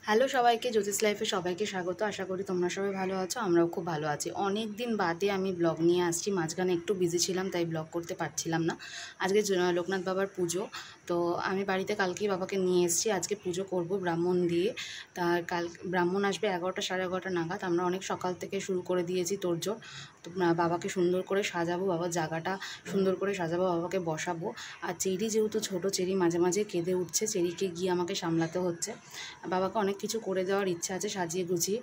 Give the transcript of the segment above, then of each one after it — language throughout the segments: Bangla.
হ্যালো সবাইকে, জ্যোতিষ লাইফে সবাইকে স্বাগত। আশা করি তোমরা সবাই ভালো আছো, আমরাও খুব ভালো আছি। অনেক দিন বাদে আমি ব্লগ নিয়ে আসছি, মাঝখানে একটু বিজি ছিলাম তাই ব্লগ করতে পারছিলাম না। আজকে লোকনাথ বাবার পুজো, তো আমি বাড়িতে কালকেই বাবাকে নিয়ে এসেছি। আজকে পুজো করব ব্রাহ্মণ দিয়ে। তার ব্রাহ্মণ আসবে 11টা সাড়ে 11টা নাগাদ। আমরা অনেক সকাল থেকে শুরু করে দিয়েছি তোড়জোড়। তো বাবাকে সুন্দর করে সাজাবো, বাবার জায়গাটা সুন্দর করে সাজাবো, বাবাকে বসাবো। আর চেরি যেহেতু ছোটো, চেরি মাঝে মাঝে কেঁদে উঠছে, চেরিকে গিয়ে আমাকে সামলাতে হচ্ছে। বাবাকে অনেক কিছু করে দেওয়ার ইচ্ছা আছে, সাজিয়ে গুছিয়ে।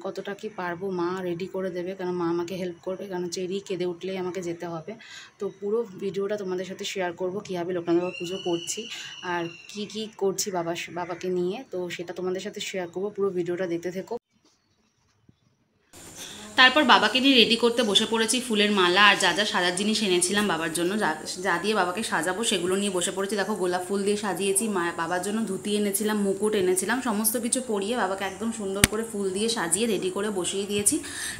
কতটা কি পারবো মা রেডি করে দেবে, কারণ মা আমাকে হেল্প করবে, কারণ চেরি কেঁদে উঠলেই আমাকে যেতে হবে। তো পুরো ভিডিওটা তোমাদের সাথে শেয়ার করব, কীভাবে লোকনাথ বাবা পুজো করছি আর কি করছি বাবাকে নিয়ে। তো সেটা তোমাদের সাথে শেয়ার করব, পুরো ভিডিওটা দেখতে থেকো। তারপর বাবাকে নিয়ে রেডি করতে বসে পড়েছি। ফুলের মালা আর যা যা সাজার জিনিস এনেছিলাম বাবার জন্য, যা দিয়ে বাবাকে সাজাবো সেগুলো নিয়ে বসে পড়েছি। দেখো, গোলাপ ফুল দিয়ে সাজিয়েছি, বাবার জন্য ধুতি এনেছিলাম, মুকুট এনেছিলাম, সমস্ত কিছু পরিয়ে বাবাকে একদম সুন্দর করে ফুল দিয়ে সাজিয়ে রেডি করে বসিয়ে দিয়েছি।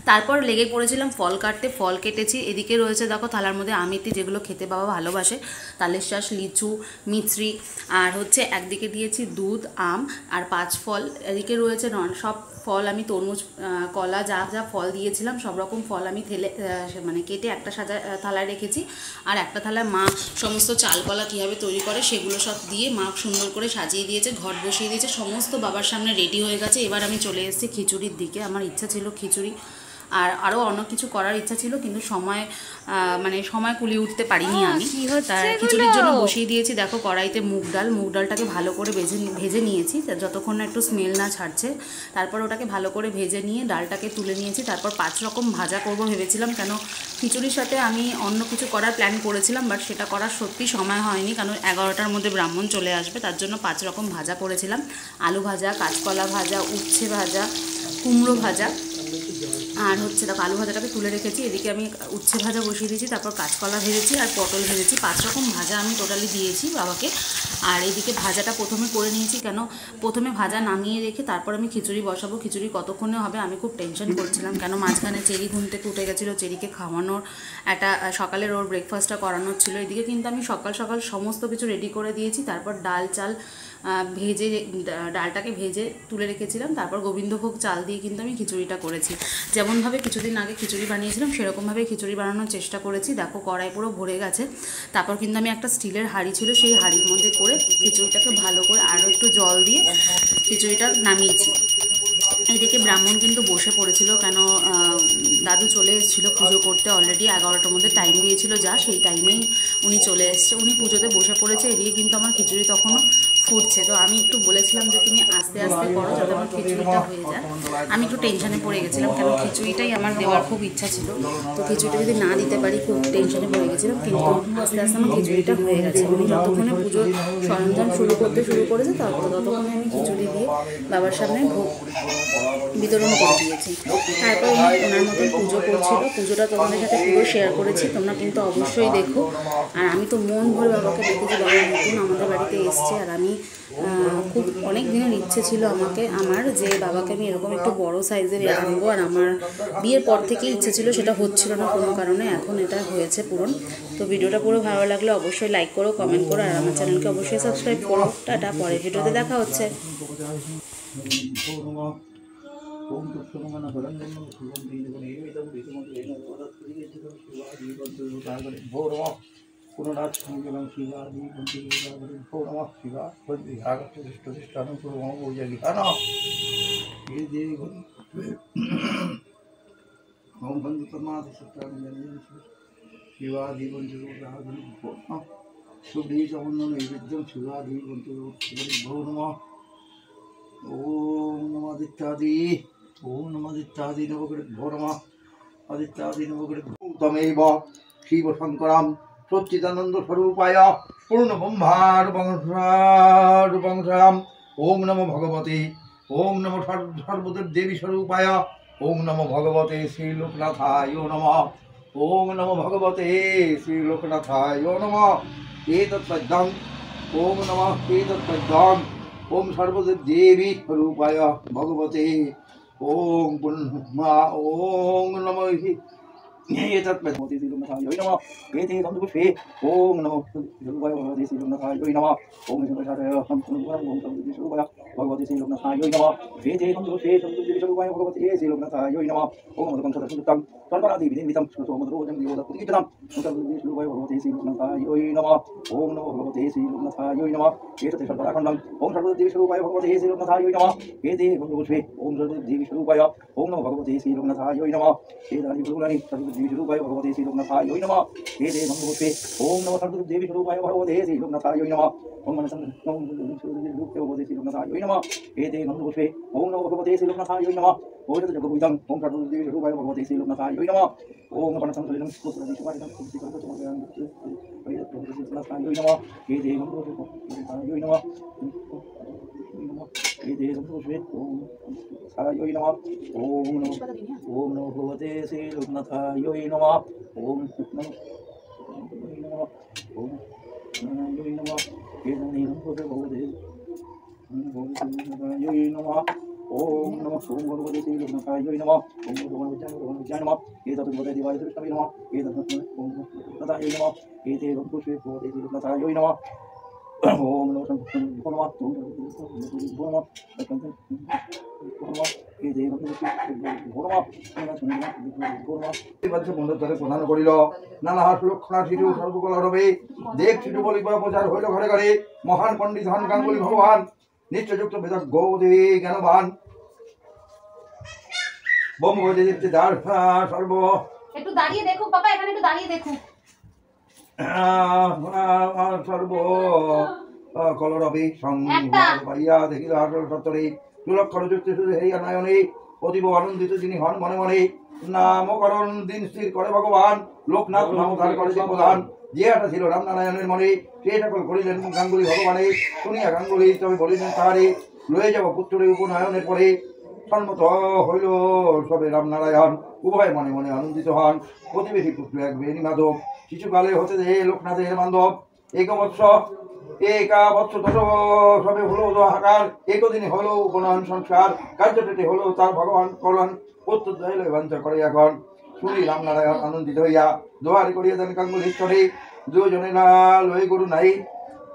তারপর লেগে পড়েছিলাম ফল কাটতে, ফল কেটেছি। এদিকে রয়েছে দেখো থালার মধ্যে আমিতি, যেগুলো খেতে বাবা ভালোবাসে, তালের শাঁস, লিচু, মিছরি, আর হচ্ছে একদিকে দিয়েছি দুধ, আম আর 5 ফল। এদিকে রয়েছে সব ফল, আমি তরমুজ, কলা, যা যা ফল দিয়েছিলাম সব রকম ফল আমি মানে কেটে একটা থালায় রেখেছি। আর একটা থালায় মা সমস্ত চাল কলা কীভাবে তৈরি করে সেগুলো সব দিয়ে মা সুন্দর করে সাজিয়ে দিয়েছে, ঘট বসিয়ে দিয়েছে, সমস্ত বাবার সামনে রেডি হয়ে গেছে। এবার আমি চলে এসেছি খিচুড়ির দিকে। আমার ইচ্ছা ছিল খিচুড়ি আর আরও অনেক কিছু করার ইচ্ছা ছিল, কিন্তু সময় কুলিয়ে উঠতে পারিনি আমি। তার খিচুড়ির জন্য বসিয়ে দিয়েছি দেখো কড়াইতে মুগ ডালটাকে ভালো করে ভেজে নিয়েছি, যতক্ষণ না একটু স্মেল না ছাড়ছে। তারপর ওটাকে ভালো করে ভেজে নিয়ে ডালটাকে তুলে নিয়েছি। তারপর 5 রকম ভাজা করব ভেবেছিলাম, কেন খিচুড়ির সাথে আমি অন্য কিছু করার প্ল্যান করেছিলাম, বাট সেটা করার সত্যি সময় হয়নি, কারণ 11টার মধ্যে ব্রাহ্মণ চলে আসবে। তার জন্য 5 রকম ভাজা করেছিলাম, আলু ভাজা, কাঁচকলা ভাজা, উচ্ছে ভাজা, কুমড়ো ভাজা, আর হচ্ছে দেখো আলু ভাজাটাকে তুলে রেখেছি। এদিকে আমি উচ্ছে ভাজা বসিয়ে দিয়েছি, তারপর কাঁচকলা ভেজেছি আর পটল ভেজেছি। 5 রকম ভাজা আমি টোটালি দিয়েছি বাবাকে। আর এদিকে ভাজাটা প্রথমে করে নিয়েছি, কেন প্রথমে ভাজা নামিয়ে রেখে তারপর আমি খিচুড়ি বসাবো। খিচুড়ি কতক্ষণে হবে আমি খুব টেনশন করছিলাম, কেন মাঝখানে চেরি ঘুম থেকে উঠে গেছিলো, চেরিকে খাওয়ানোর একটা সকালের ওর ব্রেকফাস্টটা করানোর ছিল। এদিকে কিন্তু আমি সকাল সকাল সমস্ত কিছু রেডি করে দিয়েছি। তারপর ডাল চাল ভেজে, ডালটাকে ভেজে তুলে রেখেছিলাম। তারপর গোবিন্দভোগ চাল দিয়ে কিন্তু আমি খিচুড়িটা করেছি, যেমনভাবে কিছুদিন আগে খিচুড়ি বানিয়েছিলাম সেরকমভাবে খিচুড়ি বানানোর চেষ্টা করেছি। দেখো কড়াই পুরো ভরে গেছে। তারপর কিন্তু আমি একটা স্টিলের হাঁড়ি ছিল, সেই হাঁড়ির মধ্যে করে খিচুড়িটাকে ভালো করে আরও একটু জল দিয়ে খিচুড়িটা নামিয়েছি। এদিকে ব্রাহ্মণ কিন্তু বসে পড়েছিল, কেন দাদু চলে এসেছিলো পুজো করতে। অলরেডি 11টার মধ্যে টাইম দিয়েছিল, যা সেই টাইমেই উনি চলে এসছে, উনি পুজোতে বসে পড়েছে। এদিকে কিন্তু আমার খিচুড়ি তখনও ফুটছে। তো আমি একটু বলেছিলাম যে তুমি আস্তে আস্তে করো যাতে আমার খিচুড়িটা হয়ে যায়। আমি একটু টেনশনে পড়ে গেছিলাম, কেন খিচুড়িটাই আমার দেওয়ার খুব ইচ্ছা ছিল। তো খিচুড়িটা যদি না দিতে পারি খুব টেনশনে পড়ে গেছিলাম, কিন্তু আস্তে আস্তে আমার খিচুড়িটা হয়ে গেছে। উনি যতক্ষণে পুজোর সরঞ্জাম শুরু করেছে ততক্ষণে আমি খিচুড়ি দিয়ে বাবার সামনে ভোগ বিতরণ করে দিয়েছি। তারপর উনি ওনার মতন পুজো করছিল। পুজোটা তোমাদের সাথে পুরো শেয়ার করেছি, তোমরা কিন্তু অবশ্যই দেখো। আর আমি তো মন ভরে বাবাকে দেখেছি, বাবা নতুন আমাদের বাড়িতে এসছে। আর আমি খুব অনেক দিনের ইচ্ছে ছিল আমার যে বাবাকে আমি এরকম একটু বড় সাইজের আনবো। আর আমার বিয়ের পর থেকেই ইচ্ছে ছিল, সেটা হচ্ছিল না কোনো কারণে, এখন এটা হয়েছে পূরণ। তো ভিডিওটা পুরো ভালো লাগলে অবশ্যই লাইক করো, কমেন্ট করো, আর আমার চ্যানেলকে অবশ্যই সাবস্ক্রাইব করো। টাটা, পরের ভিডিওতে দেখা হচ্ছে। ओम तत्समन परम शुभम दीनगुण एवं विष्णुमंत्र एवं वरदत्रियेन्द्रं शिवाजी बंधुरागरे भो नमः पुनरात् संगलं शिवाजी बंधुरागरे भो नमः शिवा बंधु आगत दृष्टानं पूर्वं भोजगि अना ये देवी ओम बंधु तमाद सत्तानं शिवाजी बंधुरागरे भो नमः शुभे समन्वय नैवेद्यं शिवाजी बंधुरागरे भो नमः ओम नमः आदित्यादि ओम नमः आदित्यादि नवग्रहो नमः आदित्यादि नवग्रहो तमेव शिव शंकरं सच्चिदानंद स्वरूपाय पूर्ण ब्रह्मारूपं ओम नमो भगवते ओम नमो सर्वदेव देवी स्वरूपाय ओम नमो भगवते श्री लोकनाथाय नमः ओम नमो भगवते श्री लोकनाथाय नमः एतत्पद्यं ओम नमः एतत्पद्यं ओम सर्वदेव देवी स्वरूपाय भगवते ओम ब्रह्मा ओम नमो एतत्पद्यं नमः एते गंधपुष्पे ओम नमो भगवते श्री लोकनाथाय नमः ओम भगवते श्री लोकनाथाय नमः वेदे नमोषे शब्दुद्देशरूपाय भगवते श्री लोकनाथाय नमः ओम नमः कंसदसुतं सर्वरादि विदितं सोमद्रोजं दिवोदत्तिकितं शब्दुद्देशरूपाय भगवते श्री लोकनाथाय नमः ओम नमो भगवते श्री लोकनाथाय नमः एतत् सर्वराखण्डं ओम सर्वदेवस्वरूपाय भगवते श्री लोकनाथाय नमः वेदे नमोषे ओम सर्वदेवस्वरूपाय ओम नमो भगवते श्री लोकनाथाय नमः वेदानि गुरुरानि सर्वदेवस्वरूपाय भगवते श्री लोकनाथाय नमः वेदे नमोषे ओम नमो सर्वदेवस्वरूपाय भगवते श्री लोकनाथाय नमः ओम नमः भगवते श्री लोकनाथाय नमः वेदे नमोषे ओम नमो भगवते श्री लोकनाथाय नमः ओम जगद्गुरुं ओम सर्वदेवस्वरूपाय भगवते श्री लोकनाथाय नमः ओम पणसंसलिनं पुत्रदिशवारितं पुत्रदिशवारितं लोकनाथाय नमः वेदे नमोषे लोकनाथाय नमः वेदे नमोषे ओम साय नमः ओम नमो भगवते श्री लोकनाथाय नमः ओम नमो ओम नमः वेदानि नमोषे भगवते नमः ओम नमः सोम भगवते श्री लोकनाथाय नमः ओम भगवते नमः एतत् भगवते दिवाय कृष्णाय नमः एतत् ओम लोकनाथाय नमः एते नमोषे भगवते श्री लोकनाथाय नमः ओम नमः नमः প্রধান করিল নানা সুলক্ষণা শিশু সর্বকলরবে দেখ শিশু বলি প্রচার হইল ঘরে ঘরে মহান পণ্ডিত হন গাঙ্গুলি ভগবান নিশ্চয়যুক্ত বেদজ্ঞ জ্ঞানবান ব্রহ্মবৈদ্য দীপ্তিদার সর্ব একটু দাঁড়িয়ে দেখো বাবা, এখানে একটু দাঁড়িয়ে দেখো সর্ব কলরবে সংবাইয়া দেখিল আসল সত্তরে সুলক্ষণ যুক্তি শুধু হেরিয়া নয়নে অতীব আনন্দিত যিনি হন মনে মনে নামকরণ দিন স্থির করে ভগবান লোকনাথ নাম ধার করে যে প্রধান যে আটা ছিল রামনারায়ণের মনে সে সকল করিলেন গাঙ্গুলি ভগবানে শুনিয়া গাঙ্গুলি তবে বলিলেন তাহারে লয়ে যাব পুত্রের উপনয়নের পরে সম্মত হইল সবে রামনারায়ণ উভয় মনে মনে আনন্দিত হন প্রতিবেশী পুত্র এক বেণী মাধব শিশুকালে হতে যে লোকনাথের বান্ধব একা বৎস দশ সবে হলো হাকার একদিনে হলো উপনয়ন সংসার কার্যটেটে হলো তার ভগবান কল্যাণ পুত্র দয়াল বাঞ্ছা করে এখন শুনি রামনারায়ণ আনন্দিত হইয়া দোয়ারি করিয়া দেন গাঙ্গুলীশ্বরে দুজনে না লয়ে গরু নাই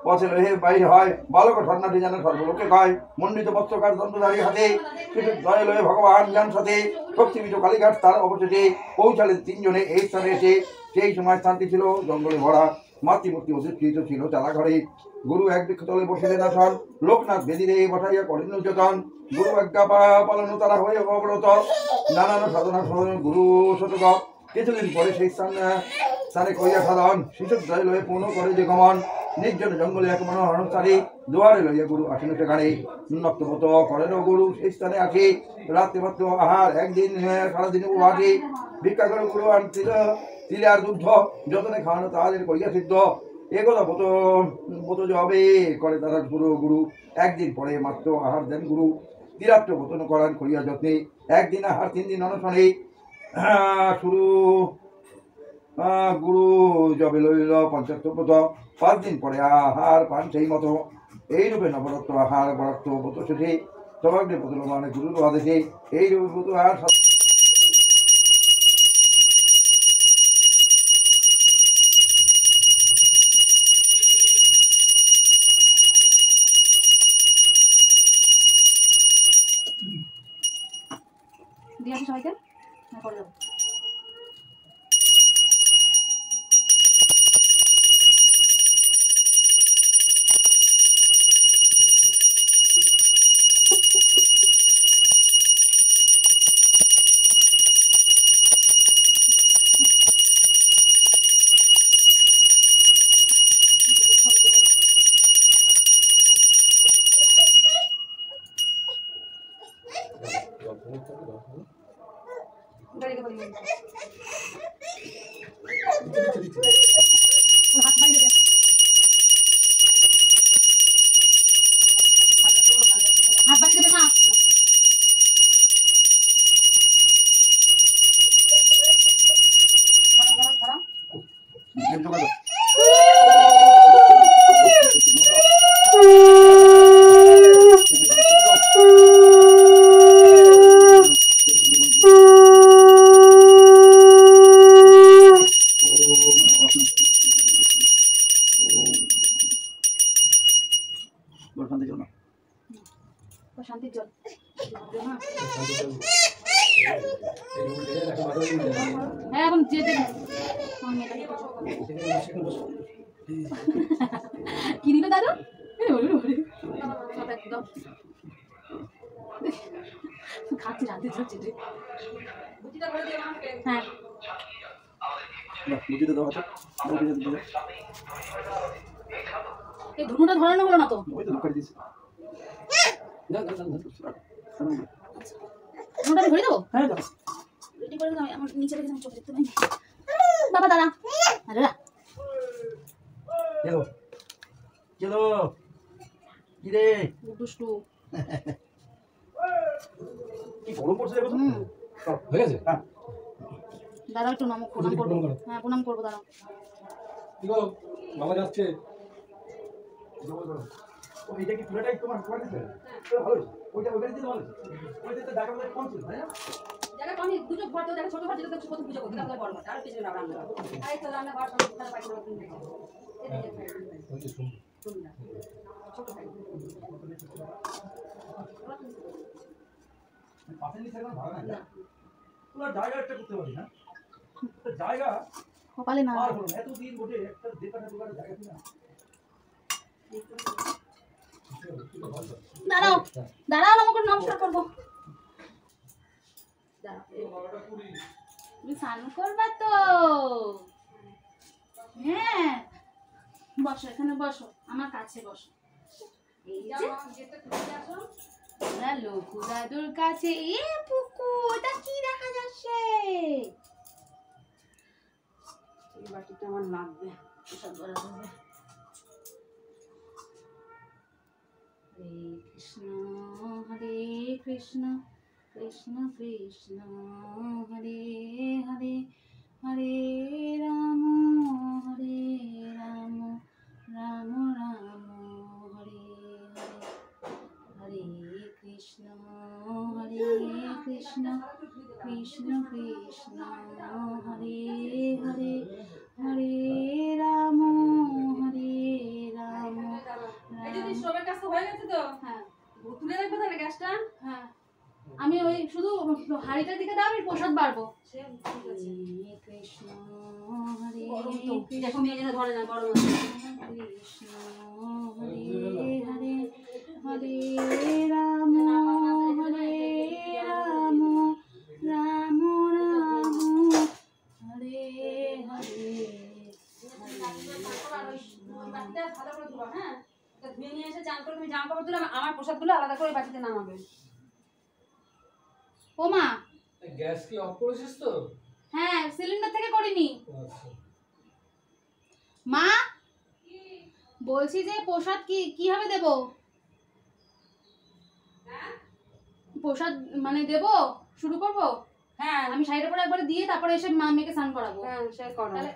পথে লহে বাইরে হয় বালক ঠন্নাটি যেন সর্বলোকে কয় মণ্ডিত বস্ত্রকার দণ্ডধারী হাতে কিছু দয়া লয়ে ভগবান যান সাথে শক্তিপীঠ কালীঘাট তার অবশেষে পৌঁছালেন তিনজনে এই স্থানে এসে সেই সময় স্থানটি ছিল জঙ্গলে ভরা মাতৃমূর্তি অধিষ্ঠিত ছিল চালা ঘরে গুরু এক বৃক্ষতলে বসিলেন আসন লোকনাথ বেদিরে বসাইয়া করেন যতন গুরু আজ্ঞা পালন তারা হয়ে অবরত নানান সাধনা গুরু শতক কিছুদিন পরে সেই স্থানে করিয়া সাধন শিশুর জয় লয়ে পূর্ণ করে যে গমন নির্জন জঙ্গলে এক মনোহরণচারী দুয়ারে লইয়া গুরু আসেন সেখানে নক্তমত করেন গুরু সেই স্থানে আসে রাত্রিমাত্র আহার একদিন সারাদিন উহাটে ভিক্ষা করে গুরু আনছিল তিলে আর দুগ্ধ যতনে খাওয়ানো তাহাদের করিয়া সিদ্ধ একথা বোত জবে করে তারা গুরু গুরু একদিন পরে মাত্র আহার দেন গুরু তিরাত্র বোতন করান করিয়া যত্নে একদিন আহার 3 দিন অনশনে শুরু গুরু জবে লইল পঞ্চাত্তব্রত 5 দিন পরে আহার পান সেই মতো এইরূপে নবরত্ন আহার বরত্ব ব্রত শেষে সবাগ্রে পুতুল মানে গুরুর আদেশে এইরূপে ব্রত আহার দিয়ে আসি সবাইকে না করে দেবো গাড়িতে বলি হাত বাইরে দে হাত বাইরে দেবে না শান্তির জল। হ্যাঁ এখন যেতে কি দিল দাদু? খাচ্ছি শান্তির জল চেটে। হ্যাঁ এই ধুনোটা ধরানো হলো না তো। ধুনোটা ধরে দেবো? রেডি করে দাও, আমার নিচে রেখে আমি চোখ দেখতে পাই। বাবা দাঁড়া। আরে চলো চলো কি রে দুষ্টু। কি গরম পড়ছে দেখো তো। হয়ে গেছে? হ্যাঁ দাঁড়াও একটু নাম প্রণাম করবো। হ্যাঁ প্রণাম করবো, দাঁড়াও। বাবা যাচ্ছে। ওইটা কি পুরোটাই তোমার করে দিতে? ভালো হয়েছে। ওইটা ওইখানে দিতে ভালো হয়েছে। ওইটা তো ঢাকা কম ছিল তাই না? জায়গা কম, দুটো ঘর তো দেখা ছোট ঘর, যেটা প্রথম পুজো করতে হবে বড় ঘর, আর পিছনে রান্না ঘর। আর এই তো রান্না ঘর সব তার পাশে রকম দেখে ওই যে শুন। পাশের নিচে কোনো ভাড়া নাই না? পুরো জায়গা একটা করতে পারি না? জায়গা কপালে না। আর হলো না, এতদিন বটে একটা দোকানে জায়গা ছিল না। দাঁড়াও দাঁড়াও, আমাকে নমস্কার করবো। তুমি স্নান করবা তো? হ্যাঁ বসো, এখানে বসো, আমার কাছে বসো। এই যে আমরা লঘু দাদুর কাছে। এ পুকু, ওটা কি দেখা যাচ্ছে? এই বাটিটা আমার লাগবে। সব বলা যাবে। হরে কৃষ্ণ কৃষ্ণ কৃষ্ণ হরে হরে, হরে রাম রাম রাম হরে হরে, হরে কৃষ্ণ কৃষ্ণ কৃষ্ণ হরে হরে, হরে রাম রাম। এই যে সবের কাছে হয়ে গেছে তো, হ্যাঁ তুলে রাখবে তাহলে গ্যাসটা। হ্যাঁ, আমি ওই শুধু হাড়িটার দিকে দাও, আমি প্রসাদ বাড়বো। সে ঠিক আছে। হরে কৃষ্ণ হরে গরম তো, কৃষ্ণ দেখো মেয়ে যেন ধরে না, গরম আছে। কৃষ্ণ হরে হরে, হরে রাম রাম রাম হরে হরে, বাটিটা ভালো করে ধোয়া, হ্যাঁ? এটা ধুয়ে নিয়ে এসে চান করে তুমি জামা কাপড় তুলে আমার প্রসাদগুলো আলাদা করে বাটিতে নামাবে। ও মা, গ্যাস কি অফ করেছিস তো? হ্যাঁ সিলিন্ডার থেকে করিনি। আচ্ছা। মা বলছি যে প্রসাদ কিভাবে দেব? প্রসাদ মানে দেব, শুরু করব? হ্যাঁ আমি শাড়িটা পরে একবার দিয়ে তারপরে এসে মা মেয়েকে স্নান করাবো। হ্যাঁ সে করো। তাহলে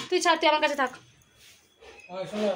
তুই ছাড়, তুই আমার কাছে থাক। শোনা